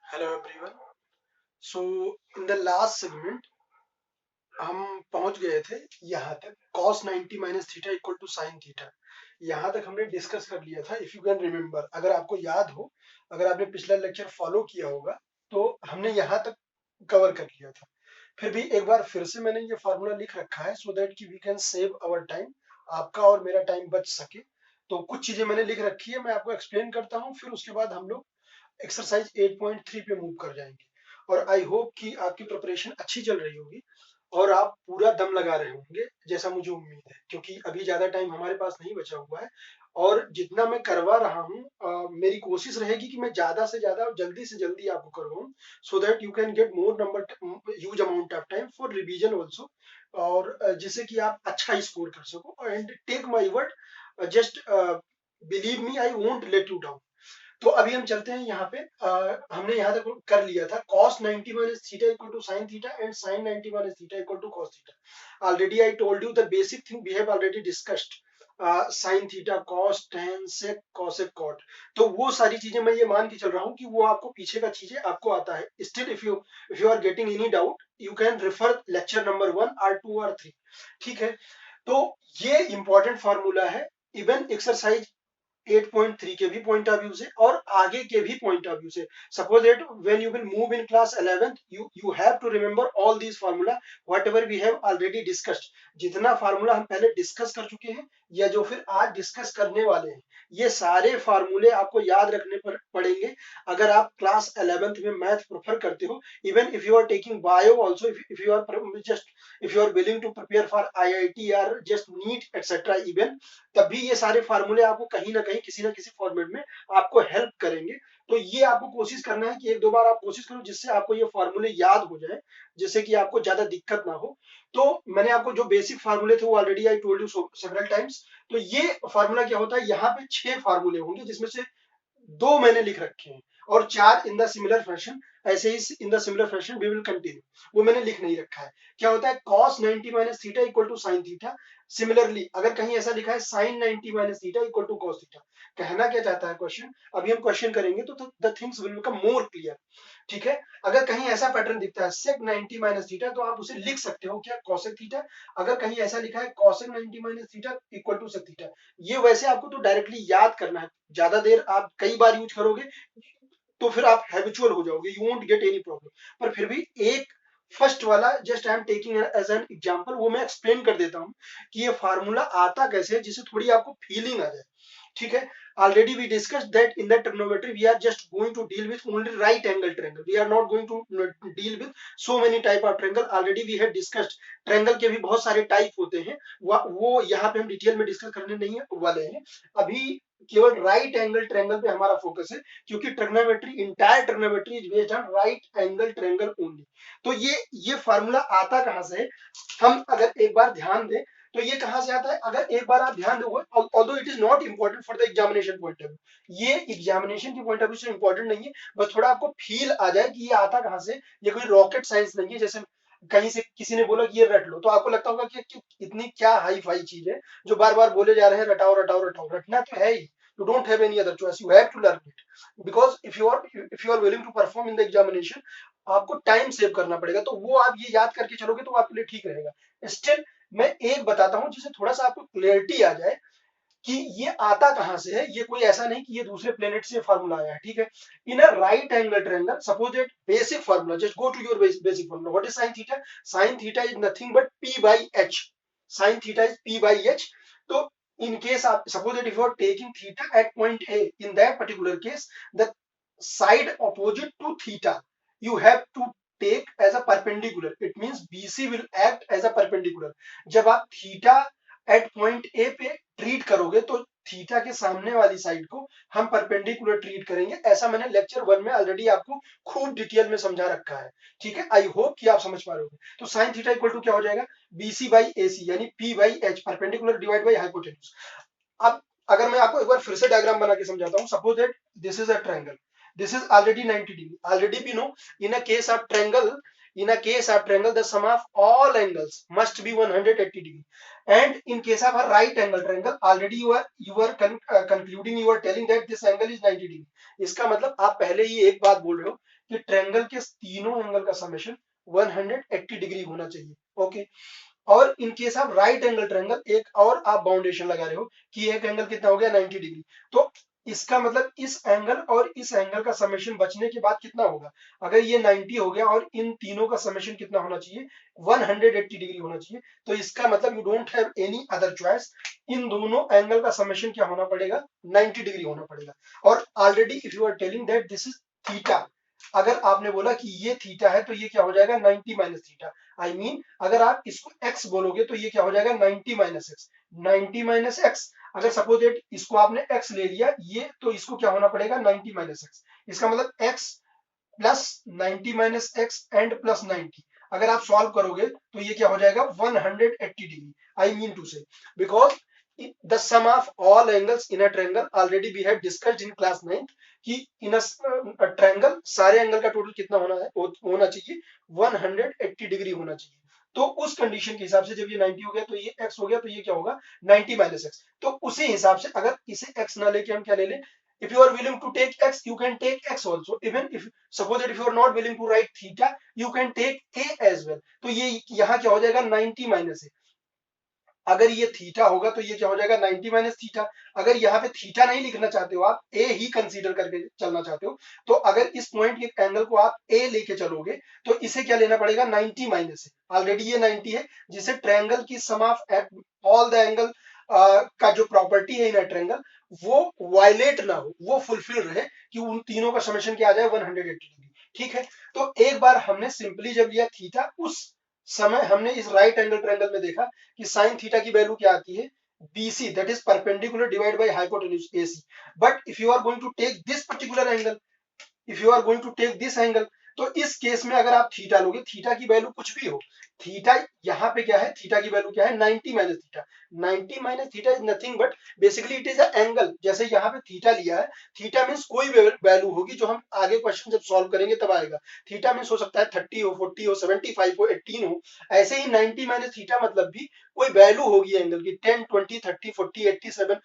Hello everyone. So in the last segment हम पहुंच गए थे यहाँ तक cos 90 minus theta equal to sine theta. यहाँ तक हमने डिस्कस कर लिया था। इफ यू कैन रिमेम्बर, अगर आपको याद हो, अगर आपने पिछला लेक्चर फॉलो किया होगा तो हमने यहाँ तक कवर कर लिया था। फिर भी एक बार फिर से मैंने ये फार्मूला लिख रखा है सो दैट कि we can save our time, आपका और मेरा टाइम बच सके। तो कुछ चीजें मैंने लिख रखी है, मैं आपको एक्सप्लेन करता हूँ, फिर उसके बाद हम लोग एक्सरसाइज 8.3 पे मूव कर जाएंगे। और आई होप कि आपकी प्रिपरेशन अच्छी चल रही होगी और आप पूरा दम लगा रहे होंगे जैसा मुझे उम्मीद है, क्योंकि अभी ज्यादा टाइम हमारे पास नहीं बचा हुआ है। और जितना मैं करवा रहा हूँ, मेरी कोशिश रहेगी कि मैं ज्यादा से ज्यादा जल्दी से जल्दी आपको करवाऊं, so that you can get more number huge amount of time for revision also. और जिससे कि आप अच्छा स्कोर कर सको। And take my word, just believe me, I won't let you down. तो अभी हम चलते हैं यहाँ पे। हमने यहाँ तक कर लिया था cos 90 minus theta equal to sine theta and sin 90 minus theta equal to cos theta. Already I told you the basic thing we have already discussed, sine theta, cos, tan, sec, cosec, cot। तो वो सारी चीजें मैं ये मान के चल रहा हूँ कि वो आपको पीछे का चीजें आपको आता है। Still if you are getting any doubt, you can refer lecture number 1 और 2 और 3। ठीक है, तो ये इंपॉर्टेंट फार्मूला है। इवन एक्सरसाइज 8.3 के भी पॉइंट ऑफ व्यू से और आगे के भी पॉइंट ऑफ व्यू से। Suppose that when you will move in class 11th, you have to remember all these formula whatever we have already discussed। जितना फार्मूला हम पहले डिस्कस कर चुके हैं या जो फिर आज डिस्कस करने वाले हैं, ये सारे फार्मूले आपको याद रखने पड़ेंगे अगर आप क्लास 11th में मैथ प्रेफर करते हो। Even if you are taking bio also, if you are just if you are willing to prepare for IIT और जस्ट नीट एक्सेट्रा, इवन तब भी ये सारे फार्मूले आपको कहीं ना कहीं किसी ना किसी फॉर्मेट में आपको हेल्प करेंगे। तो ये आपको कोशिश करना है कि एक दो बार आप कोशिश करो जिससे आपको ये फार्मूले याद हो जाए, जिससे कि आपको ज्यादा दिक्कत ना हो। तो मैंने आपको जो बेसिक फार्मूले थे वो already I told you several times. तो ये फार्मूला क्या होता है, यहाँ पे 6 फार्मूले होंगे जिसमें से 2 मैंने लिख रखे हैं और 4 इन द सिमिलर फैशन। ऐसे ही in the similar fashion we will continue, वो मैंने लिख नहीं रखा है। क्या होता है cos 90 minus theta equal to sine theta. Similarly अगर कहीं ऐसा लिखा है sin 90 minus theta equal to cos theta, कहना क्या चाहता है क्वेश्चन, अभी हम क्वेश्चन करेंगे तो the things will become more clear. ठीक है, अगर कहीं ऐसा पैटर्न दिखता है sec 90 माइनस थीटा, तो आप उसे लिख सकते हो क्या, cosec थीटा। अगर कहीं ऐसा लिखा है cosec 90 minus theta equal to sec theta, ये वैसे आपको तो डायरेक्टली याद करना है। ज्यादा देर आप कई बार यूज करोगे तो फिर आप हैबिचुअल हो जाओगे, you won't get any problem. पर फिर भी एक फर्स्ट वाला just I am taking as an example, वो मैं एक्सप्लेन कर देता हूँ कि ये फार्मूला आता कैसे है, जिससे थोड़ी आपको फीलिंग आ जाए। ठीक है, already we discussed that in the trigonometry we are just going to deal with only right angle triangle, we are not going to deal with so many type of triangle। already we had discussed triangle के भी बहुत सारे type होते हैं, वो यहाँ पे हम डिटेल में डिस्कस करने नहीं वाले हैं। अभी केवल राइट एंगल ट्रायंगल पे हमारा फोकस है, क्योंकि trigonometry, entire trigonometry is based on right angle triangle only. तो ये फार्मूला आता कहां से है, हम अगर एक बार ध्यान दें तो ये कहां से आता है। अगर एक बार आप ध्यान दोगे, although it is not important for the examination point of view, ये एग्जामिनेशन के पॉइंट ऑफ व्यू से इंपॉर्टेंट नहीं है, बस थोड़ा आपको फील आ जाए कि ये आता कहां से। ये कोई रॉकेट साइंस नहीं है, जैसे कहीं से किसी ने बोला कि ये रट लो, तो आपको लगता होगा कि इतनी क्या हाई फाई चीज है जो बार बार बोले जा रहे हैं रटाओ रटाओ रटाओ। रटना तो है ही, you don't have any other choice, you have to learn it, because if you are willing to perform in the examination, आपको टाइम सेव करना पड़ेगा। तो वो आप ये याद करके चलोगे तो आपके लिए ठीक रहेगा। स्टिल मैं एक बताता हूं जिससे थोड़ा सा आपको क्लियरिटी आ जाए कि ये आता कहां से है। ये कोई ऐसा नहीं कि ये दूसरे प्लेनेट से फार्मूला आया है। ठीक है, in a right angle triangle, suppose that basic formula, just go to your basic formula, what is sine theta. Sine theta is nothing but p by h, sine theta is p by h। तो in case आप suppose that if you are taking theta at point A, in that particular case the side opposite to theta you have to take as a perpendicular, it means BC will act as a perpendicular। जब आप theta eight point A पे treat करोगे तो theta के सामने वाली side को हम परपेंडिकुलर ट्रीट करेंगे। ऐसा मैंने लेक्चर 1 में ऑलरेडी आपको खूब डिटेल में समझा रखा है। ठीक है, आई होप कि आप समझ पा रहे हो। तो साइन थीटा इक्वल टू क्या हो जाएगा, BC बाई AC, यानी P by H, perpendicular divide by hypotenuse. अब अगर मैं आपको एक बार फिर से डायग्राम बना के समझाता हूं, suppose that this is a triangle, this is already 90 degree, already we know in a case of triangle, the sum of all angles must be 180 degree। and in case of a right angle triangle, already you are concluding, you are telling that this angle is 90 degree। इसका मतलब आप पहले ही एक बात बोल रहे हो कि ट्रायंगल के तीनों एंगल का समेशन 180 डिग्री होना चाहिए। ओके, और इन केस आप राइट एंगल ट्रायंगल एक और आप बाउंडेशन लगा रहे हो कि एक एंगल कितना हो गया 90 डिग्री, तो इसका मतलब इस एंगल और इस एंगल का समेशन बचने के बाद कितना होगा, अगर ये 90 हो गया और इन तीनों का समेशन कितना होना चाहिए 180 डिग्री होना चाहिए, तो इसका मतलब you don't have any other choice, in दोनों एंगल का समेशन क्या होना पड़ेगा 90 डिग्री होना पड़ेगा। और already if you are telling that this is theta, अगर आपने बोला कि ये थीटा है तो ये क्या हो जाएगा 90 माइनस थीटा, आई मीन अगर आप इसको x बोलोगे तो ये क्या हो जाएगा 90 माइनस एक्स, 90 माइनस एक्स, अगर सपोज दैट इसको आपने x ले लिया ये, तो इसको क्या होना पड़ेगा 90 माइनस एक्स, इसका मतलब x plus 90 minus x and plus 90, अगर आप सॉल्व करोगे तो ये क्या हो जाएगा 180 डिग्री, आई मीन टू से because the sum of all angles in a triangle already we have discussed in class 9 कि इन ट्रायंगल सारे एंगल का टोटल कितना होना है, होना चाहिए 180 डिग्री होना चाहिए। तो उस कंडीशन के हिसाब से जब ये 90 हो गया तो ये x हो गया, तो ये क्या होगा 90 माइनस एक्स, तो उसी हिसाब से अगर इसे x ना लेके हम क्या ले लें, if you are willing to take x you can take x also, even if suppose that if you are not willing to write theta you can take a as well, तो ये यहाँ क्या हो जाएगा 90 माइनस ए, अगर ये theta होगा तो ये क्या हो जाएगा 90 माइनस थीटा, अगर यहाँ पे थीटा नहीं लिखना चाहते हो आप ए ही कंसीडर करके चलना चाहते हो, तो अगर इस पॉइंट के एंगल को आप ए लेके चलोगे तो इसे क्या लेना पड़ेगा 90 माइनस है, ऑलरेडी ये 90 है, जिसे ट्रायंगल की सम ऑफ ऑल द एंगल का जो प्रॉपर्टी है इन ट्रायंगल वो वायलेट ना हो, वो फुलफिल रहे कि उन तीनों का समेशन क्या आ जाए 180 डिग्री। ठीक है, तो एक बार हमने सिंपली जब लिया थीटा, उस समय हमने इस राइट एंगल ट्रायंगल में देखा कि साइन थीटा की वैल्यू क्या आती है BC, that is perpendicular divide by hypotenuse AC, but if you are going to take this particular angle, if you are going to take this angle, तो इस case में अगर आप थीटा लोगे, थीटा की वैल्यू कुछ भी हो, थीटा यहाँ पे क्या है, थीटा की वैल्यू क्या है 90 minus theta, 90 minus theta is nothing but basically it is a angle, जैसे यहाँ पे थीटा लिया है, थीटा मींस कोई वैल्यू होगी जो हम आगे क्वेश्चन जब सॉल्व करेंगे तब आएगा, थीटा मींस हो सकता है 30 हो 40 हो 75 हो 18 हो, ऐसे ही 90 माइनस थीटा मतलब भी कोई वैल्यू होगी एंगल की 10 20 30 40 87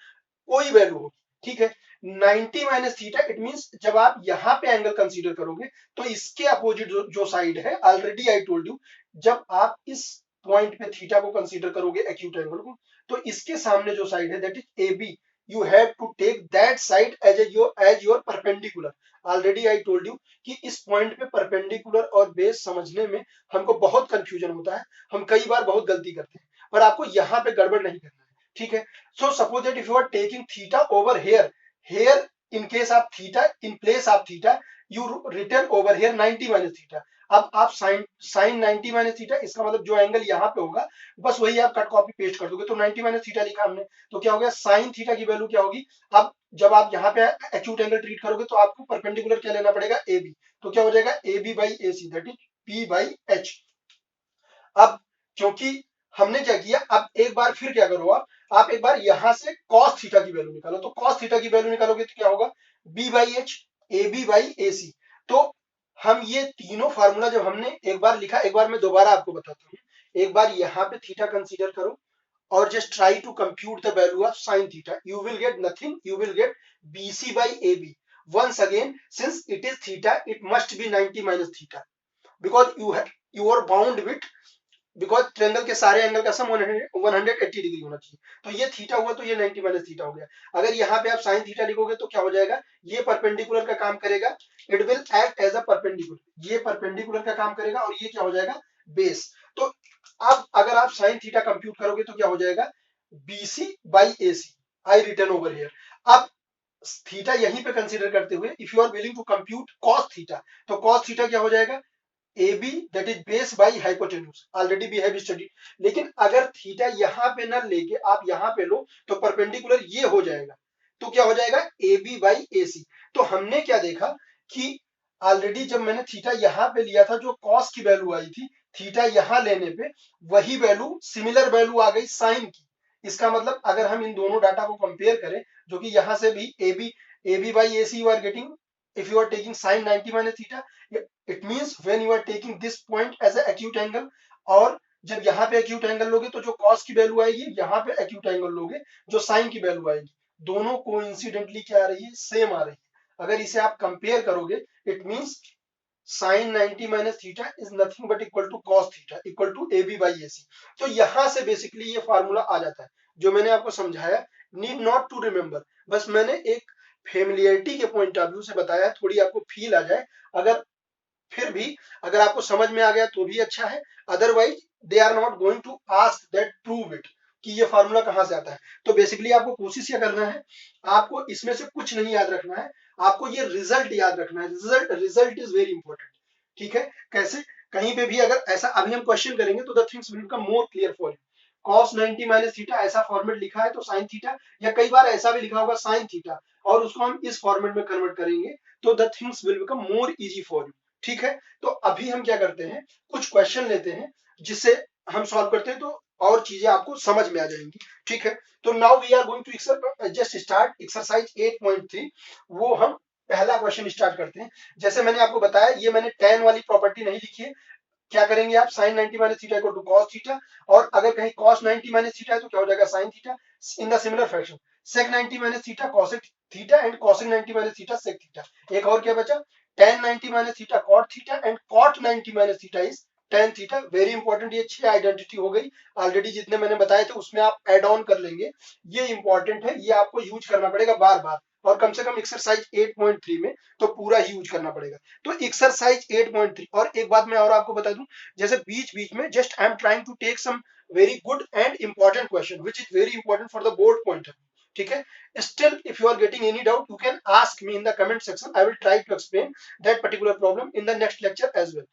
कोई वैल्यू होगी। ठीक है, 90 माइनस थीटा इट मींस जब आप यहाँ पे एंगल कंसीडर करोगे तो इसके अपोजिट जो साइड है, ऑलरेडी आई टोल्ड यू, जब आप इस पॉइंट पे थीटा को कंसीडर करोगे एक्यूट एंगल को, तो इसके सामने जो साइड है that is AB, you have to take that side as your perpendicular, already I told you कि इस पॉइंट पे परपेंडिकुलर और बेस समझने में हमको बहुत कंफ्यूजन होता है, हम कई बार बहुत गलती करते हैं, पर आपको यहाँ पे गड़बड़ नहीं करना है। ठीक है, so suppose that if you are taking theta over here in case of theta, in place of theta you written over here 90 minus theta, अब आप साइन 90 माइनस थीटा, इसका मतलब जो एंगल यहाँ पे होगा बस वही आप कट कॉपी पेस्ट कर दोगे, तो 90 माइनस थीटा लिखा हमने, तो क्या हो गया साइन थीटा की वैल्यू क्या होगी, अब जब आप यहाँ पे एक्यूट एंगल ट्रीट करोगे तो आपको परपेंडिकुलर क्या लेना पड़ेगा AB, तो क्या हो जाएगा AB by AC that is P by H। अब क्योंकि हमने क्या किया, अब एक बार फिर क्या करो आप एक बार यहां से cos थीटा की वैल्यू निकालो, तो cos थीटा की वैल्यू निकालोगे तो क्या होगा B by H AB by AC, तो हम ये तीनों फार्मूला जब हमने एक बार लिखा, एक बार मैं दोबारा आपको बताता हूँ, एक बार यहाँ पे थीटा कंसीडर करो और just try to compute the value of sine theta, you will get nothing, you will get BC by AB, once again since it is theta it must be 90 minus theta because you are bound with, because triangle के सारे angle का सम 180 degree होना चाहिए, तो ये theta हुआ तो ये 90 माइनस थीटा हो गया, अगर यहाँ पे आप साइन थीटा लिखोगे तो क्या हो जाएगा, ये परपेंडिकुलर का काम करेगा, it will act as a perpendicular, ये परपेंडिकुलर का काम करेगा और ये क्या हो जाएगा बेस, तो अब अगर आप साइन थीटा कंप्यूट करोगे तो क्या हो जाएगा BC by AC, I return over here, अब थीटा यहीं पे कंसीडर करते हुए if you are willing to compute cos theta, तो cos थीटा क्या हो जाएगा AB that is base by hypotenuse, already we have studied, लेकिन अगर थीटा यहाँ पे ना लेके आप यहाँ पे लो तो परपेंडिकुलर ये हो जाएगा, तो क्या हो जाएगा AB बाई AC, तो हमने क्या देखा कि ऑलरेडी जब मैंने थीटा यहाँ पे लिया था जो cos की वैल्यू आई थी, थीटा यहाँ लेने पे वही वैल्यू सिमिलर वैल्यू आ गई साइन की, इसका मतलब अगर हम इन दोनों डाटा को कंपेयर करें, जो कि यहाँ से भी AB by AC you are getting, if you are taking sin 90 minus theta, it means when you are taking this point as a acute angle, और जब यहाँ पे acute angle लोगे तो जो cos की वैल्यू आएगी, यहाँ पे acute angle लोगे जो sin की वैल्यू आएगी, दोनों कोइंसिडेंटली क्या आ रही है सेम आ रही है, अगर इसे आप कंपेयर करोगे it means sine 90 minus theta is nothing but equal to cos theta equal to A B by A C. तो यहां से बेसिकली ये फार्मूला आ जाता है जो मैंने आपको समझाया, नीड नॉट टू रिमेंबर, बस मैंने एक फेमिलियरिटी के पॉइंट ऑफ व्यू से बताया, थोड़ी आपको फील आ जाए। अगर फिर भी अगर आपको समझ में आ गया तो भी अच्छा है, otherwise they are not going to ask that prove it कि ये फार्मूला कहां से आता है। तो बेसिकली आपको कोशिश क्या करना है, आपको इसमें से कुछ नहीं याद रखना है, आपको ये रिजल्ट याद रखना है। Result is very important. ठीक है, कैसे, कहीं पे भी अगर ऐसा अभी हम क्वेश्चन करेंगे तो the things will become more clear for you. cos 90 minus theta ऐसा फॉर्मेट लिखा है तो sin थीटा, या कई बार ऐसा भी लिखा होगा sin थीटा, और उसको हम इस फॉर्मेट में कन्वर्ट करेंगे तो the things will become more easy for you. ठीक है, तो अभी हम क्या करते हैं, कुछ क्वेश्चन लेते हैं जिससे हम सॉल्व करते हैं तो और चीजें आपको समझ में आ जाएंगी। ठीक है, तो now we are going to just start exercise 8.3। वो हम पहला क्वेश्चन स्टार्ट करते हैं। जैसे मैंने आपको बताया, ये मैंने tan वाली प्रॉपर्टी नहीं लिखी है। क्या करेंगे आप, sin 90 minus theta equal to cos theta, और अगर कहीं cos 90 माइनस थीटा है तो क्या हो जाएगा sin theta. In the similar fashion sec 90 minus theta cosec theta and cosec 90 minus theta sec theta. एक और क्या बचा, tan 90 minus theta cot theta and cot 90 minus theta is tan theta. Very important, ये 6 identity हो गई। Already जितने मैंने बताए थे उसमें आप एड ऑन कर लेंगे, ये इंपॉर्टेंट है, ये आपको यूज करना पड़ेगा बार बार, और कम से कम एक्सरसाइज 8.3 में तो पूरा ही यूज करना पड़ेगा। तो एक्सरसाइज 8.3, और एक बात मैं और आपको बता दूं, जैसे बीच बीच में just I am trying to take some very good and important question which is very important for the board point of view. ठीक है, still if you are getting any doubt you can ask me in the comment section, I will try to explain that particular problem in the next lecture as well.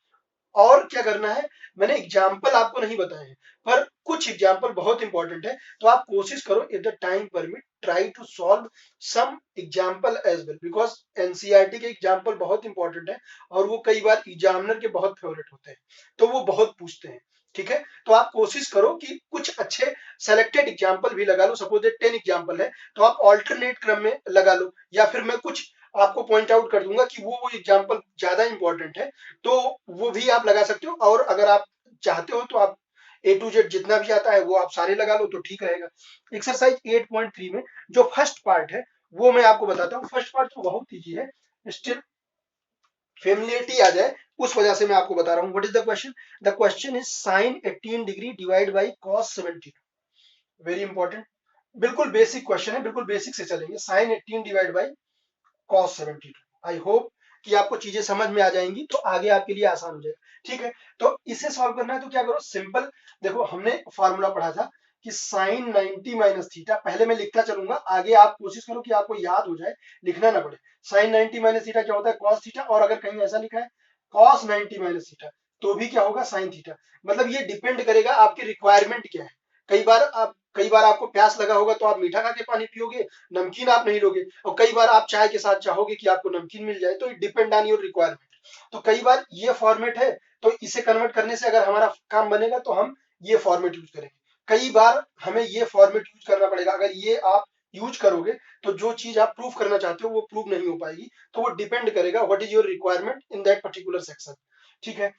और क्या करना है, मैंने example आपको नहीं बताए हैं, पर कुछ एग्जाम्पल बहुत इंपॉर्टेंट है, तो आप कोशिश करो if the time permit try to solve some example as well, because NCERT के एग्जाम्पल बहुत इंपॉर्टेंट है और वो कई बार एग्जामिनर के बहुत फेवरेट होते हैं, तो वो बहुत पूछते हैं। ठीक है, तो आप कोशिश करो कि कुछ अच्छे सेलेक्टेड एग्जाम्पल भी लगा लो। सपोज 10 एग्जाम्पल है तो आप ऑल्टरनेट क्रम में लगा लो, या फिर मैं कुछ आपको पॉइंट आउट कर दूंगा कि वो एग्जाम्पल ज्यादा इंपॉर्टेंट है तो वो भी आप लगा सकते हो। और अगर आप चाहते हो तो आप ए टू जेड जितना भी आता है वो आप सारे लगा लो तो ठीक रहेगा। एक्सरसाइज 8.3 में जो फर्स्ट पार्ट है वो मैं आपको बताता हूँ। फर्स्ट पार्ट तो बहुत ईजी है, स्टिल फेमिलियरिटी आ जाए उस वजह से मैं आपको बता रहा हूँ। What is the question, the question is sin 18 degree divide by cos 72। Very important, बिल्कुल बेसिक क्वेश्चन है, बिल्कुल बेसिक से चलेंगे। sin 18 divide by cos 72। I hope कि आपको चीजें समझ में आ जाएंगी तो आगे आपके लिए आसान हो जाएगा। ठीक है, तो इसे सॉल्व करना है तो क्या करो, सिंपल देखो, हमने फॉर्मूला पढ़ा था कि sin 90 माइनस थीटा, पहले मैं लिखता चलूंगा, आगे आप कोशिश करो कि आपको याद हो जाए, लिखना ना पड़े। sin 90 माइनस थीटा क्या होता है, cos थीटा, और अगर कहीं ऐसा लिखा है cos 90 माइनस थीटा तो भी क्या होगा, sin थीटा। मतलब ये डिपेंड करेगा आपकी रिक्वायरमेंट क्या है। कई बार आपको प्यास लगा होगा तो आप मीठा खा के पानी पियोगे, नमकीन आप नहीं लोगे, और कई बार आप चाय के साथ चाहोगे कि आपको नमकीन मिल जाए, तो it depend on your requirement. तो कई बार ये फॉर्मेट है तो इसे कन्वर्ट करने से अगर हमारा काम बनेगा तो हम ये फॉर्मेट यूज करेंगे। कई बार हमें ये फॉर्मेट यूज करना पड़ेगा, अगर ये आप यूज करोगे तो जो चीज आप प्रूव करना चाहते हो वो प्रूव नहीं हो पाएगी। तो वो डिपेंड करेगा what is your requirement in that particular section. ठीक है,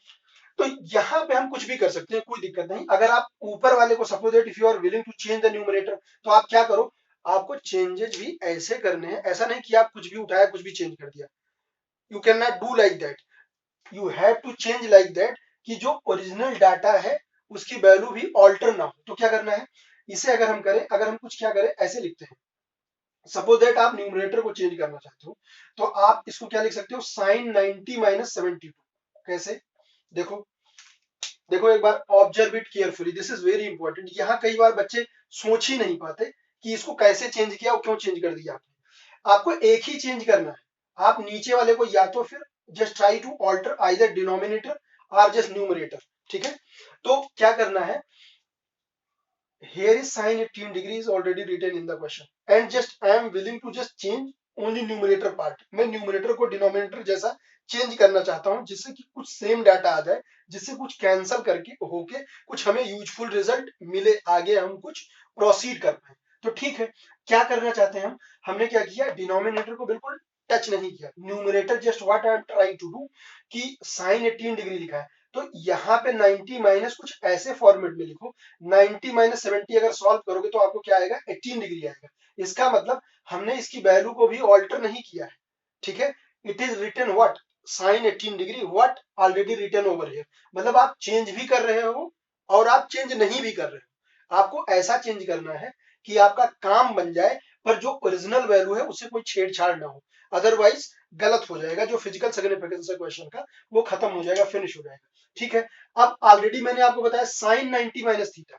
तो यहाँ पे हम कुछ भी कर सकते हैं, कोई दिक्कत नहीं। अगर आप ऊपर वाले को suppose that if you are willing to change the numerator, तो आप क्या करो, आपको चेंजेस भी ऐसे करने हैं, ऐसा नहीं कि आप कुछ भी उठाया कुछ भी चेंज कर दिया। You can not do like that, you have to change like that कि जो ओरिजिनल डाटा है उसकी वैल्यू भी ऑल्टर ना हो। तो क्या करना है, इसे अगर हम करें, अगर हम कुछ क्या करें, ऐसे लिखते हैं, सपोज दैट आप न्यूमरेटर को चेंज करना चाहते हो तो आप इसको क्या लिख सकते हो, sin 90 माइनस 72। कैसे, देखो देखो एक बार, observe it carefully, this is very important. यहाँ कई बार बच्चे सोच ही नहीं पाते कि इसको कैसे चेंज किया और क्यों चेंज कर दिया आपने। आपको एक ही चेंज करना है, आप नीचे वाले को या तो फिर just try to alter either denominator और जस्ट न्यूमरेटर। ठीक है, तो क्या करना है, here is sin 18 degree is already written in the question and just I am willing to just change only numerator part। मैं न्यूमरेटर को डिनोमिनेटर जैसा चेंज करना चाहता हूं जिससे कि कुछ सेम डाटा आ जाए, जिससे कुछ कैंसल करके होके कुछ हमें यूजफुल रिजल्ट मिले, आगे हम कुछ प्रोसीड कर पाए। तो ठीक है, क्या करना चाहते हैं हम, हमने क्या किया, डिनोमिनेटर को बिल्कुल टच नहीं किया, numerator just what I am trying to do कि sin 18 डिग्री लिखा है तो यहाँ पे 90 माइनस कुछ ऐसे फॉर्मेट में लिखो, 90 माइनस 70 अगर सॉल्व करोगे तो आपको क्या आएगा, 18 डिग्री आएगा। इसका मतलब हमने इसकी वैल्यू को भी ऑल्टर नहीं किया है। ठीक है, it is written what, sine 18 degree what already written over here. मतलब आप चेंज भी कर रहे हो और आप चेंज नहीं भी कर रहे हो। आपको ऐसा चेंज करना है कि आपका काम बन जाए, पर जो ओरिजिनल वैल्यू है उससे कोई छेड़छाड़ ना हो, अदरवाइज गलत हो जाएगा। जो फिजिकल सिग्निफिकेंस है क्वेश्चन का वो खत्म हो जाएगा, फिनिश हो जाएगा। ठीक है, अब ऑलरेडी मैंने आपको बताया sine 90 minus theta,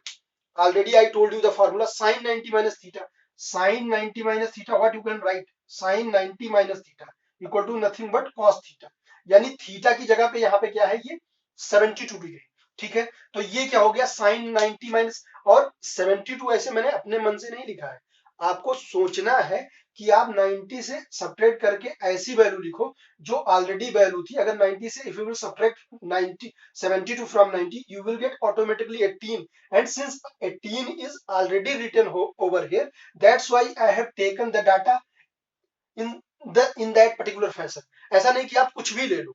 already I told you the formula sin 90 minus theta. Sin 90 minus theta, what you can write? Sin 90 minus theta equal to nothing but cos theta. यानी थीटा की जगह पे यहाँ पे क्या है, ये 72 डिग्री। ठीक है, तो ये क्या हो गया sin 90 माइनस, और 72 ऐसे मैंने अपने मन से नहीं लिखा है, आपको सोचना है कि आप 90 से सब्ट्रैक्ट करके ऐसी वैल्यू लिखो जो ऑलरेडी वैल्यू थी। अगर 90 से if you will subtract 90 72 from 90 you will get automatically 18, and since 18 is already written over here, that's why I have taken the data in that particular fashion. ऐसा नहीं कि आप कुछ भी ले लो,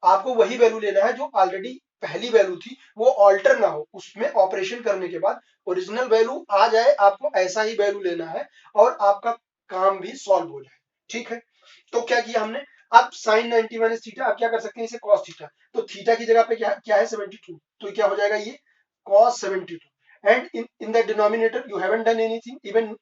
आपको वही वैल्यू लेना है जो ऑलरेडी पहली वैल्यू थी, वो ऑल्टर ना हो, उसमें ऑपरेशन करने के बाद ओरिजिनल वैल्यू आ जाए, आपको ऐसा ही वैल्यू लेना है और आपका काम भी सॉल्व हो जाए। ठीक है, तो क्या किया हमने, अब साइन 90 माइनस थीटा, आप क्या कर सकते हैं इसे कॉस थीटा, तो थीटा की जगह पे क्या है 72, तो क्या हो जाएगा ये cos 72, and in the denominator you haven't done anything, even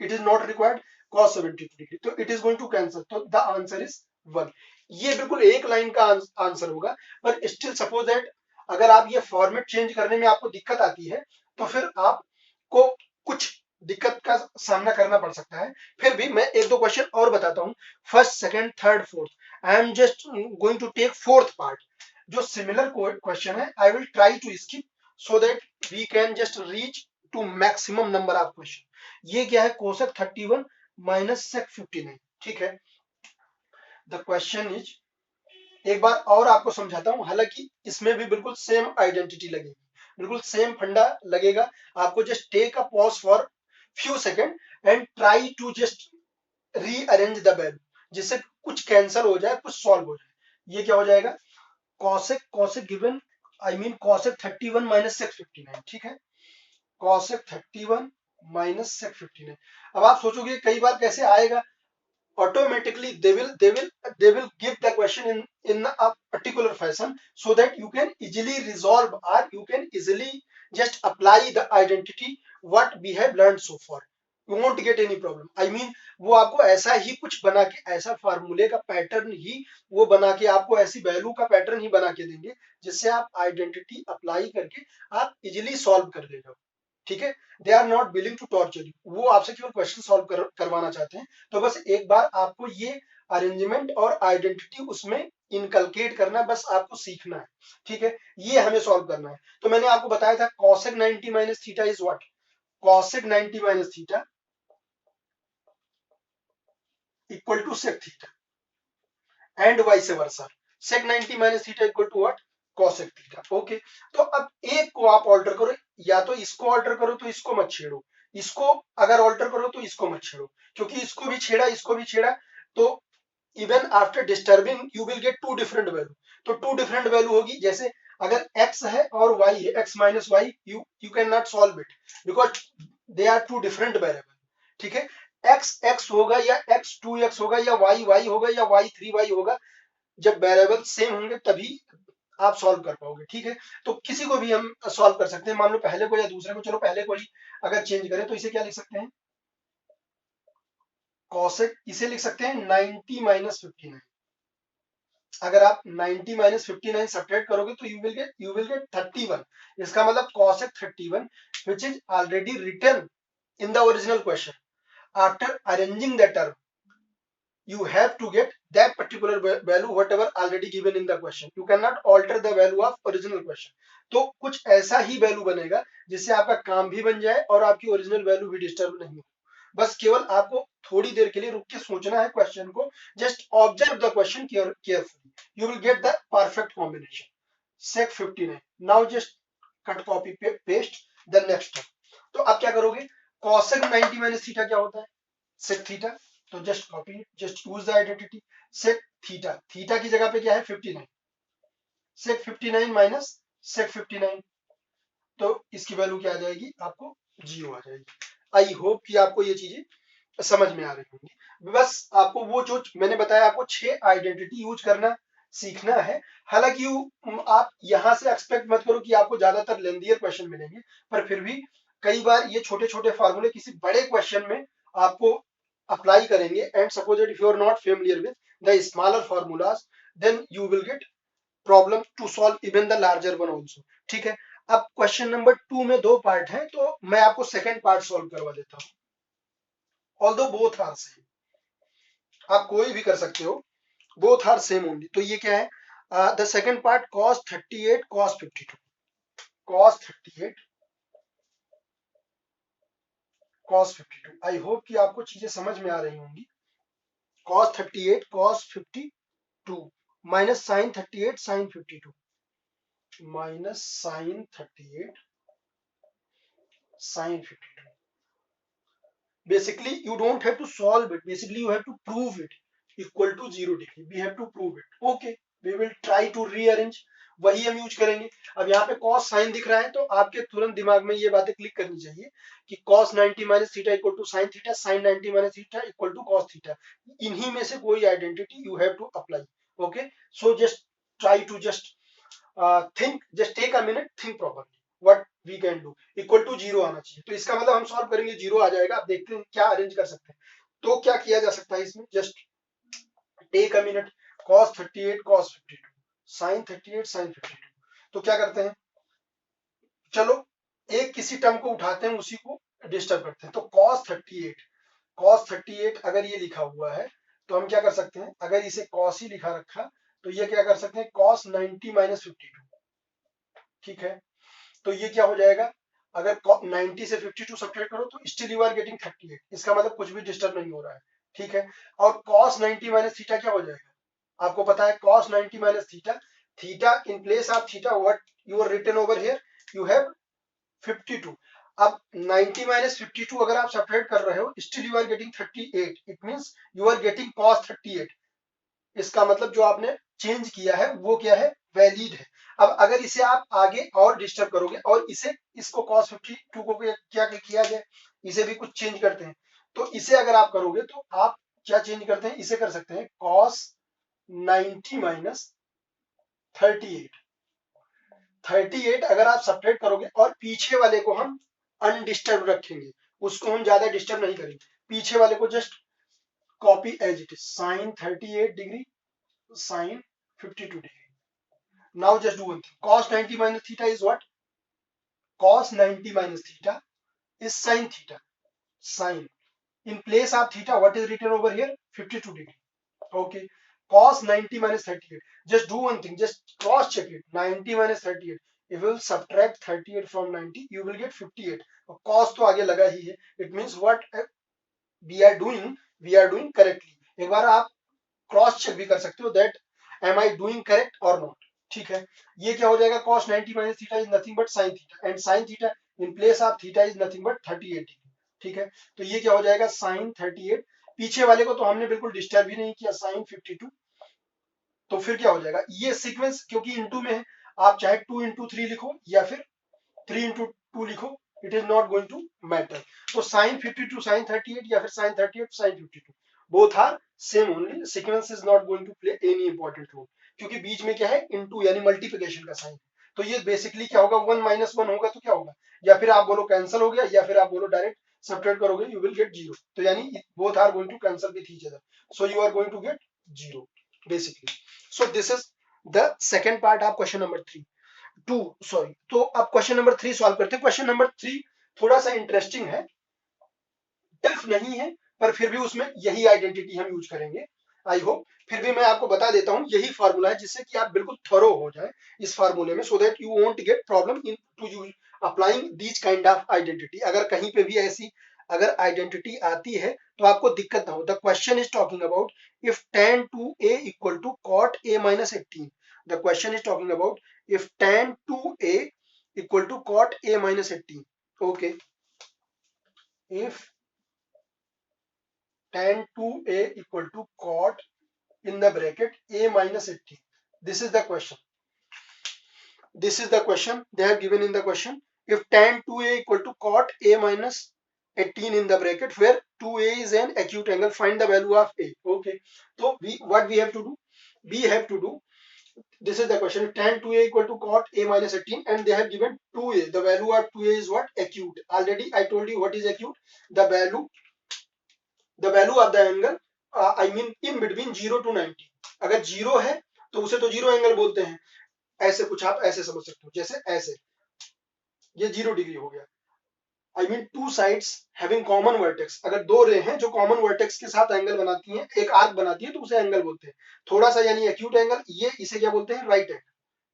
it is not required, cos 72 degree, तो it is going to cancel, तो द आंसर इज 1। ये बिल्कुल एक लाइन का आंसर होगा, पर स्टिल सपोज दैट अगर आप ये फॉर्मेट चेंज करने में आपको दिक्कत आती है तो फिर आपको कुछ दिक्कत का सामना करना पड़ सकता है। फिर भी मैं एक दो क्वेश्चन और बताता हूँ, first second third fourth, I am just going to take fourth part. जो सिमिलर क्वेश्चन है I will try to skip so that we can just reach to maximum number of question. ये क्या है, cosec 31 minus sec 59। ठीक है, the question is, एक बार और आपको समझाता हूं, हालांकि इसमें भी बिल्कुल सेम आइडेंटिटी लगेगी, बिल्कुल सेम फंडा लगेगा। आपको just take a pause for few second and try to just rearrange the value, जिससे कुछ कैंसल हो जाए, कुछ सॉल्व हो जाए। ये क्या हो जाएगा, cosec cosec given, I mean cosec 31 minus sec 59। ठीक है, कॉसेक 31 माइनस सेक 59। अब आप सोचोगे कई बार कैसे आएगा, automatically they will give the question in a particular fashion so that you can easily resolve or you can easily just apply the identity what we have learned so far. You won't get any problem. I mean वो आपको ऐसा ही कुछ बना के, ऐसा फार्मूले का pattern ही वो बना के, आपको ऐसी वैल्यू का पैटर्न ही बना के देंगे जिससे आप आइडेंटिटी अप्लाई करके आप इजिली सॉल्व कर ले जाओ। ठीक है, they are not willing to torture you, वो आपसे केवल क्वेश्चन सॉल्व करवाना चाहते हैं। तो बस एक बार आपको ये अरेंजमेंट और आइडेंटिटी उसमें इनकलकेट करना, बस आपको सीखना है। ठीक है, ये हमें सॉल्व करना है। तो मैंने आपको बताया था cosec 90 minus theta is what, cosec 90 minus theta equal to sec theta and vice versa, sec 90 minus theta equal to what, cosec theta. Okay, तो अब एक को आप ऑल्टर करो, या तो इसको ऑल्टर करो तो इसको मत छेड़ो, इसको अगर ऑल्टर करो तो इसको मत छेड़ो, क्योंकि इसको भी छेड़ा इसको भी छेड़ा तो even after disturbing you will get two different value. तो टू डिफरेंट वैल्यू होगी, जैसे अगर x है और y है, x minus y, you can not solve it because they are two different variable. ठीक है, x x होगा या x 2x होगा या y y होगा या y 3y होगा, जब वेरिएबल सेम होंगे तभी आप सॉल्व कर पाओगे। ठीक है, तो किसी को भी हम सॉल्व कर सकते हैं, मान लो पहले को या दूसरे को, चलो पहले को ही अगर चेंज करें तो इसे क्या लिख सकते हैं, कॉसेक, इसे लिख सकते हैं 90 माइनस 59। अगर आप 90 माइनस 59 सब्ट्रैक्ट करोगे तो यू विल गेट 31। इसका मतलब cosec 31 which is already written in the original question after arranging the term you have to get that particular value whatever already given in the question. You cannot alter the value of original question. तो कुछ ऐसा ही value बनेगा जिससे आपका काम भी बन जाए और आपकी ओरिजिनल वैल्यू भी डिस्टर्ब नहीं हो। बस केवल आपको थोड़ी देर के लिए रुक के सोचना है क्वेश्चन को, just observe the question carefully, you will get the perfect combination. Sec 59, now just cut copy paste the next step. तो आप क्या करोगे, कॉसेक 90 माइनस थीटा क्या होता है, सेक थीटा, तो just copy, just use the identity, sec theta, theta की जगह पे क्या है 59, सेक 59 माइनस सेक 59, तो इसकी वैल्यू क्या आ जाएगी, आपको 0 आ जाएगी। आई होप कि आपको ये चीजें समझ में आ रही होंगी। बस आपको वो जो मैंने बताया, आपको 6 आइडेंटिटी यूज करना, सीखना है। हालांकि आप यहाँ से एक्सपेक्ट मत करो कि आपको ज्यादातर लेंदियर क्वेश्चन मिलेंगे, पर फिर भी कई बार ये छोटे छोटे फार्मूले किसी बड़े क्वेश्चन में आपको अप्लाई करेंगे। And suppose if you are not familiar with the smaller formulas, then you will get problem to solve even the larger one also. ठीक है, अब क्वेश्चन नंबर 2 में 2 पार्ट है, तो मैं आपको सेकेंड पार्ट सॉल्व करवा देता हूँ। ऑल्दो बोथ आर सेम, आप कोई भी कर सकते हो, बोथ आर सेम ओनली। तो ये क्या है, the second part cos 38 cos 52, cos 38 cos 52। I hope कि आपको चीजें समझ में आ रही होंगी। cos 38 cos 52 minus sin 38 sin 52, minus sin 38 sin 52। Basically you don't have to solve it, basically you have to prove it equal to 0 degree, we have to prove it। okay, we will try to rearrange, वही हम use करेंगे। अब यहाँ पे cos sin दिख रहा है, तो आपके तुरंत दिमाग में ये बातें क्लिक करनी चाहिए कि cos 90 minus theta equal to sin theta, sin 90 minus theta equal to cos theta. इन्हीं में से कोई identity you have to apply. Okay, so just try to just think, just take a minute, think properly what we can do. Equal to 0 आना चाहिए, तो इसका मतलब हम सॉल्व करेंगे 0 आ जाएगा। अब देखते हैं क्या अरेंज कर सकते हैं। तो क्या किया जा सकता है इसमें, just take a minute, cos 38 cos 52 sin 38 sin 52। तो क्या करते हैं, चलो एक किसी टर्म को उठाते हैं, उसी को डिस्टर्ब करते हैं। तो cos 38 अगर ये लिखा हुआ है, तो हम क्या कर सकते हैं, अगर इसे cos ही लिखा रखा, तो ये क्या कर सकते हैं, cos 90 माइनस 52। ठीक है, तो ये क्या हो जाएगा, अगर 90 से 52 सब्ट्रैक्ट करो तो स्टिल यू आर गेटिंग 38। इसका मतलब कुछ भी डिस्टर्ब नहीं हो रहा है। ठीक है, और cos 90 माइनस थीटा क्या हो जाएगा, आपको पता है cos 90 minus theta, theta in place of theta what you are written over here, you have 52। अब 90 माइनस 52 अगर आप सब्ट्रैक्ट कर रहे हो, still you are getting 38, it means you are getting cos 38। इसका मतलब जो आपने चेंज किया है वो क्या है, वैलिड है। अब अगर इसे आप आगे और डिस्टर्ब करोगे, और इसे इसको cos 52 को क्या किया जाए, इसे भी कुछ चेंज करते हैं। तो इसे अगर आप करोगे तो आप क्या चेंज करते हैं, इसे कर सकते हैं cos 90 माइनस 38। 38 अगर आप सब्ट्रैक्ट करोगे, और पीछे वाले को हम अनडिस्टर्ब रखेंगे, उसको हम ज्यादा डिस्टर्ब नहीं करेंगे, पीछे वाले को just copy as it is, sine 38 degree sin 52 degree। Now just do one thing, cos 90 minus theta is what, cos 90 minus theta is sin theta, sin in place of theta what is written over here, 52 degree। okay, cos 90 minus 38, just do one thing, just cross check it, 90 minus 38, if you will subtract 38 from 90 you will get 58। cos तो आगे लगा ही है, it means what we are doing correctly। एक बार आप cross check भी कर सकते हो, that am I doing correct और नॉट। ठीक है, ये क्या हो जाएगा, cos 90 minus theta is nothing but sin theta, and sin theta in place of theta is nothing but 38 degree. ठीक है, तो ये क्या हो जाएगा, sin 38, पीछे वाले को तो हमने बिल्कुल डिस्टर्ब ही नहीं किया, sin 52। तो फिर क्या हो जाएगा, ये सीक्वेंस क्योंकि इनटू में है, आप चाहे 2 into 3 लिखो या फिर 3 into 2 लिखो, it is not going to matter. तो sin 52 sin 38 या फिर sin 38 sin 52, both are same only, sequence is not going to play any important role, क्योंकि बीच में क्या है, इनटू यानी मल्टीप्लिकेशन का साइन। तो ये बेसिकली क्या होगा, 1 माइनस 1 होगा तो क्या होगा, या फिर आप बोलो कैंसिल हो गया, या फिर आप बोलो डायरेक्ट सब्ट्रैक्ट करोगे यू विल गेट 0। तो यानी both are going to cancel with each other, so you are going to get 0 basically. So this is the second part of question number 2 sorry. तो अब क्वेश्चन नंबर 3 सॉल्व करते हैं। Question number 3 थोड़ा सा interesting है, tough नहीं है, पर फिर भी उसमें यही आइडेंटिटी हम यूज करेंगे। आई होप, फिर भी मैं आपको बता देता हूं, यही फार्मूला है जिससे कि आप बिल्कुल थरो हो जाए इस फार्मूले में, so that you won't get problem in to use applying these kind of identity. अगर कहीं पे भी ऐसी अगर आइडेंटिटी आती है तो आपको दिक्कत ना हो। The question is talking about if tan 2a equal to cot a minus 18। The question is talking about if tan 2a equal to cot a minus 18। Okay, if tan 2a equal to cot in the bracket a minus 18, this is the question, this is the question they have given in the question, if tan 2a equal to cot a minus 18 in the bracket where 2a is an acute angle, find the value of a। okay, so what we have to do, we have to do This is the question. Tan 2a equal to cot a minus 18, and they have given 2a. The value of 2a is what? Acute. Already I told you what is acute. The value of the angle, I mean in between 0 to 90. अगर 0 है तो उसे तो 0 angle बोलते हैं. ऐसे कुछ आप ऐसे समझ सकते हो, जैसे ऐसे ये 0 डिग्री हो गया. I mean two sides having common vertex. अगर दो रे हैं जो कॉमन वर्टेक्स के साथ एंगल बनाती हैं, एक आर्क बनाती है, तो उसे एंगल बोलते हैं. थोड़ा सा यानी एक्यूट एंगल, ये इसे क्या बोलते हैं? Right angle.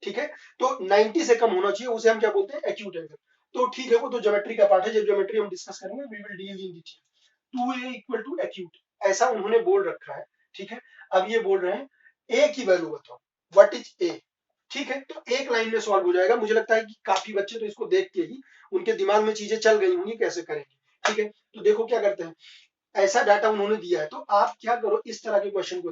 ठीक है, तो 90 से कम होना चाहिए, उसे हम क्या बोलते हैं? Acute angle. तो ठीक है, वो तो ज्योमेट्री का पार्ट है, जब ज्योमेट्री हम डिस्कस करेंगे we will deal in detail. 2a equal to acute, ऐसा उन्होंने बोल रखा है. ठीक है, अब ये बोल रहे हैं ए की वैल्यू बताओ, व्हाट इज ए. ठीक है, तो एक लाइन में सॉल्व हो जाएगा. मुझे लगता है कि काफी बच्चे तो इसको देख के ही उनके दिमाग में चीजें चल गई होंगी कैसे करेंगे. ठीक है, तो देखो क्या करते हैं. ऐसा डाटा उन्होंने दिया है, तो आप क्या करो, इस तरह के क्वेश्चन को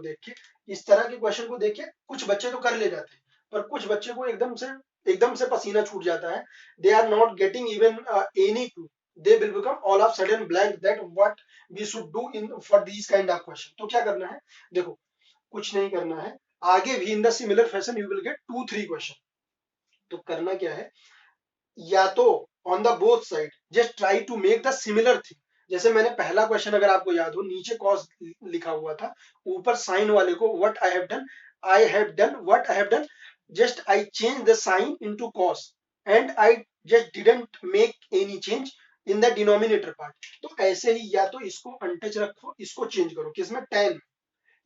देख के, कुछ बच्चे तो कर ले जाते हैं, पर कुछ बच्चे को एकदम से पसीना छूट जाता है. They are not getting even any clue. They will become all of sudden blank that what we should do in for these kind of question. तो क्या करना है, देखो कुछ नहीं करना है. आगे भी in the similar fashion you will get 2-3 question. तो करना क्या है, या तो on the both side just try to make the similar thing. जैसे मैंने पहला क्वेश्चन अगर आपको याद हो, नीचे कॉस लिखा हुआ था, ऊपर साइन वाले को what I have done, what I have done, just I change the sine into cos and I just didn't make any change in the denominator part. तो ऐसे ही या तो इसको अनटच रखो, इसको चेंज करो किसमें? टेन.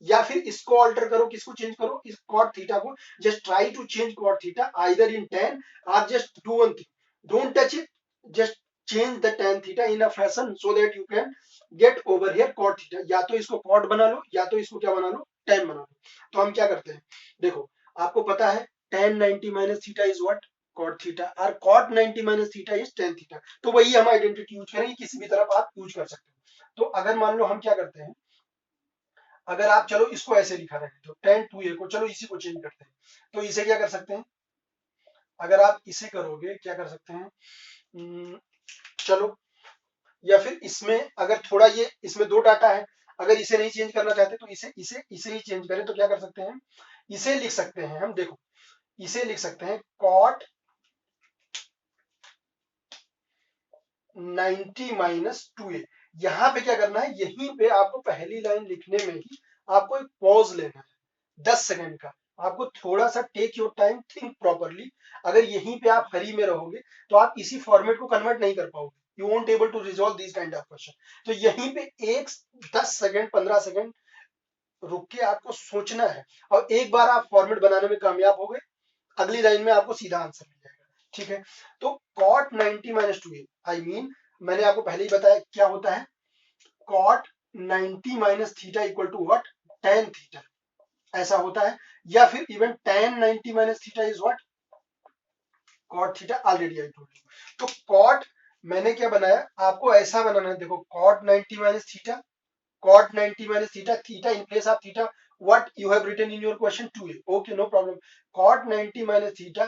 या फिर इसको ऑल्टर करो, किसको चेंज करो? इस कॉट थीटा को. Just try to change cot theta either in tan, और just do one thing, don't touch it, just change the tan theta in a fashion so that you can get over here cot theta. या तो इसको cot बना लो, या तो इसको क्या बना लो? tan बना लो. तो हम क्या करते हैं, देखो आपको पता है tan 90 minus theta is what? cot theta. और cot 90 minus theta is tan theta. तो वही हम आइडेंटिटी यूज करेंगे, किसी भी तरफ आप यूज कर सकते हो. तो अगर मान लो हम क्या करते हैं, अगर आप चलो इसको ऐसे लिखा रहे तो tan 2a को, चलो इसी को चेंज करते हैं. तो इसे क्या कर सकते हैं, अगर आप इसे करोगे क्या कर सकते हैं, चलो, या फिर इसमें अगर थोड़ा, ये इसमें दो डाटा है, अगर इसे नहीं चेंज करना चाहते तो इसे ही चेंज करें. तो क्या कर सकते हैं, इसे लिख सकते हैं हम, देखो इसे लिख सकते हैं cot 90 माइनस 2a. यहां पे क्या करना है, यहीं पे आपको पहली लाइन लिखने में ही आपको एक पॉज लेना है 10 सेकंड का. आपको थोड़ा सा take your time, think properly. अगर यहीं पे आप हरी में रहोगे तो आप इसी फॉर्मेट को कन्वर्ट नहीं कर पाओगे. You won't able to resolve this kind of question. तो यहीं पे एक 10 सेकंड 15 सेकंड रुक के आपको सोचना है, और एक बार आप फॉर्मेट बनाने में कामयाब हो गए, अगली लाइन में आपको सीधा आंसर मिल जाएगा. ठीक है, तो cot 90 minus 2a, I mean मैंने आपको पहले ही बताया क्या होता है. cot 90 minus theta equal to what? tan theta. ऐसा होता है. या फिर even tan 90 minus theta is what? cot theta. Already I told you. तो cot मैंने क्या बनाया, आपको ऐसा बनाना है. देखो cot 90 minus theta, cot 90 minus theta, theta in place of theta, what you have written in your question 2a. Okay, no problem. Cot 90 minus theta,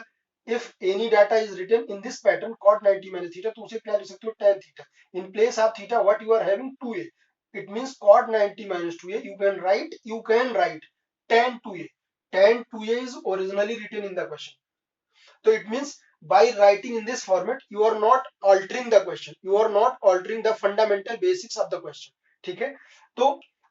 if any data is written in this pattern cot 90 minus theta, तो उसे क्या लिख सकते हो? tan theta. In place of theta, what you are having? 2a. It means cot 90 minus 2a. You can write tan 2a. Tan 2a is originally written in the question. So it means by writing in this format, you are not altering the question. You are not altering the fundamental basics of the question. ठीक है, तो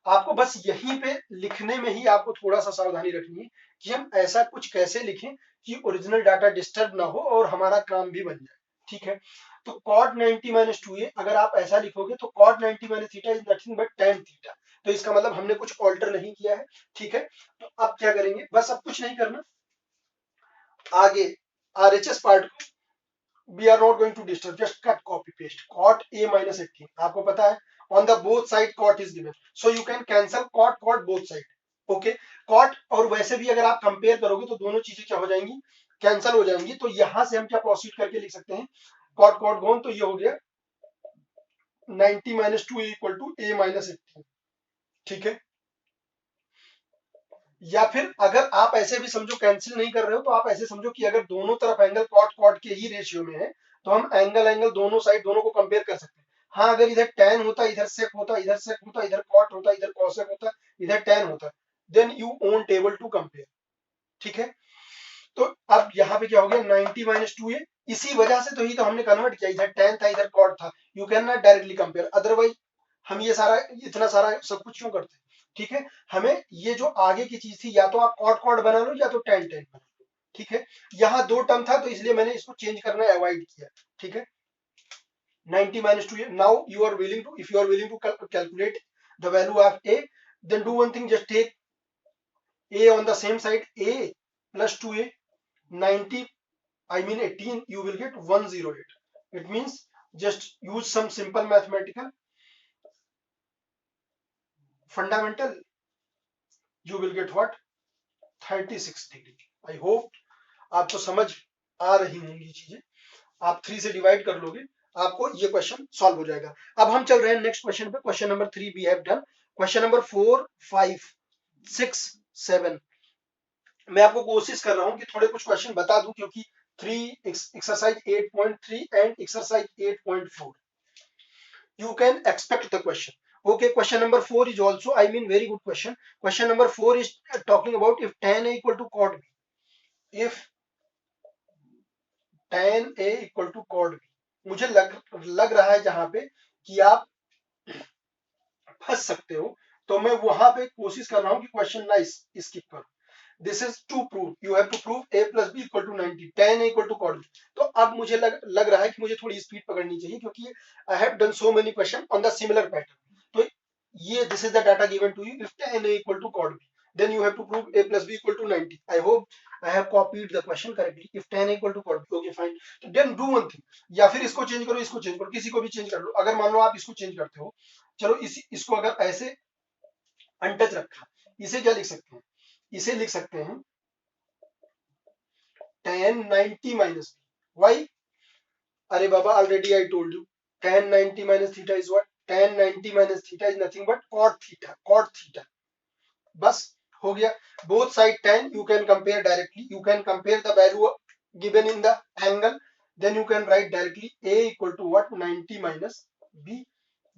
आपको बस यहीं पे लिखने में ही आपको थोड़ा सा सावधानी रखनी है कि हम ऐसा कुछ कैसे लिखें कि ओरिजिनल डाटा डिस्टर्ब ना हो और हमारा काम भी बन जाए. ठीक है, तो cot 90 माइनस 2a अगर आप ऐसा लिखोगे तो cot 90 minus theta is nothing but tan theta. तो इसका मतलब हमने कुछ ऑल्टर नहीं किया है. ठीक है, तो अब क्या करेंगे, बस अब कुछ नहीं करना. आगे RHS पार्ट को we are not going to disturb, just cut copy paste cot a minus 18. आपको पता है on the both side cot is given, so you can cancel cot both side. okay, cot और वैसे भी अगर आप compare करोगे तो दोनों चीजें क्या हो जाएंगी, कैंसल हो जाएंगी. तो यहां से हम क्या प्रोसीड करके लिख सकते हैं, cot गॉन, तो ये हो गया 90 minus 2 equal to a minus 18. ठीक है, या फिर अगर आप ऐसे भी समझो, कैंसिल नहीं कर रहे हो तो आप ऐसे समझो कि अगर दोनों तरफ एंगल कॉट के ही रेशियो में है तो हम एंगल दोनों साइड दोनों को कंपेयर कर सकते हैं. हाँ, अगर इधर tan होता, इधर sec होता, इधर sec होता, इधर cot होता, इधर cosec होता, इधर tan होता, then you won't able to compare. ठीक है, तो अब यहाँ पे क्या हो गया 90 माइनस 2a, इसी वजह से तो ही तो हमने कन्वर्ट किया, इधर tan था इधर cot था, you can not directly compare, otherwise हम ये सारा इतना सारा सब कुछ क्यों करते हैं। ठीक है, हमें ये जो आगे की चीज थी या तो आप cot cot बना लो या तो tan tan बना लो। ठीक है, यहाँ दो टर्म था तो इसलिए मैंने इसको चेंज करना अवॉइड किया। ठीक है, 90 minus 2a. Now you are willing to, if you are willing to calculate the value of a, then do one thing, just take a on the same side, a plus 2a, 90 I mean 18, you will get 108. It means just use some simple mathematical fundamental, you will get what, 36 degree. I hope आपको समझ आ रही होंगी चीजें, आप 3 से divide कर लोगे आपको ये क्वेश्चन सॉल्व हो जाएगा। अब हम चल रहे हैं नेक्स्ट क्वेश्चन पे, question number 3 we have done, question number 4, 5, 6, 7। मैं आपको कोशिश कर रहा हूं कि थोड़े कुछ क्वेश्चन बता दूं, क्योंकि 3 exercise 8.3 and exercise 8.4 you can expect the question. Okay, question number 4 is also, I mean, very good question. Question number 4 is talking about if tan a equal to cot b. If tan a equal to cot b, मुझे लग रहा है जहां पे कि आप फंस सकते हो, तो मैं वहां पे कोशिश कर रहा हूं कि क्वेश्चन ना स्किप करो। This is to prove, you have to prove a plus b equal to 90, tan a equal to cot b। तो अब मुझे लग रहा है कि मुझे थोड़ी स्पीड पकड़नी चाहिए, क्योंकि I have done so many question on the similar pattern. तो ये this is the data given to you, इफ tan a equal to cot b, then you have to prove a plus b equal to 90. I hope I have copied the question correctly. If tan a equal to cot b, okay fine. तो then do one thing, या फिर इसको change करो, इसको change करो, किसी को भी चेंज कर लो। अगर मान लो आप इसको चेंज करते हो, चलो इसको अगर ऐसे अनटच रखा, इसे क्या लिख सकते हैं, इसे लिख सकते हैं tan 90 minus b. Why? अरे बाबा, already I told you, tan 90 minus theta is what? Tan 90 minus theta is nothing but cot theta. Cot theta. बस हो गया। Both side tan you can compare directly. You can compare the value given in the angle. Then you can write directly a equal to what? 90 minus b.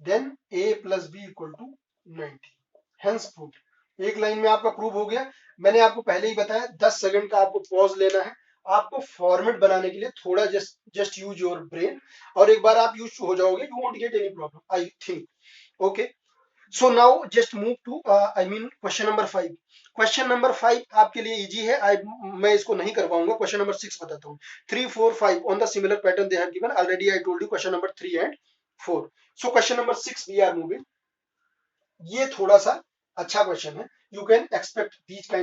Then a plus b equal to 90. Hence proved. एक line में आपका prove हो गया। मैंने आपको पहले ही बताया 10 second का आपको पॉज लेना है, आपको फॉर्मेट बनाने के लिए थोड़ा जस्ट यूज योर ब्रेन, और एक बार आप यूज हो जाओगे you won't get any problem I think. Okay, so now just move to I mean question number 5। Question number 5 आपके लिए इजी है, मैं इसको नहीं कर पाऊंगा। क्वेश्चन नंबर 6 बताता हूँ। 3, 4, 5 on the similar pattern they have given, already I told you question number 3 and 4। So question number 6 we are moving. ये थोड़ा सा अच्छा क्वेश्चन है, you can expect these kind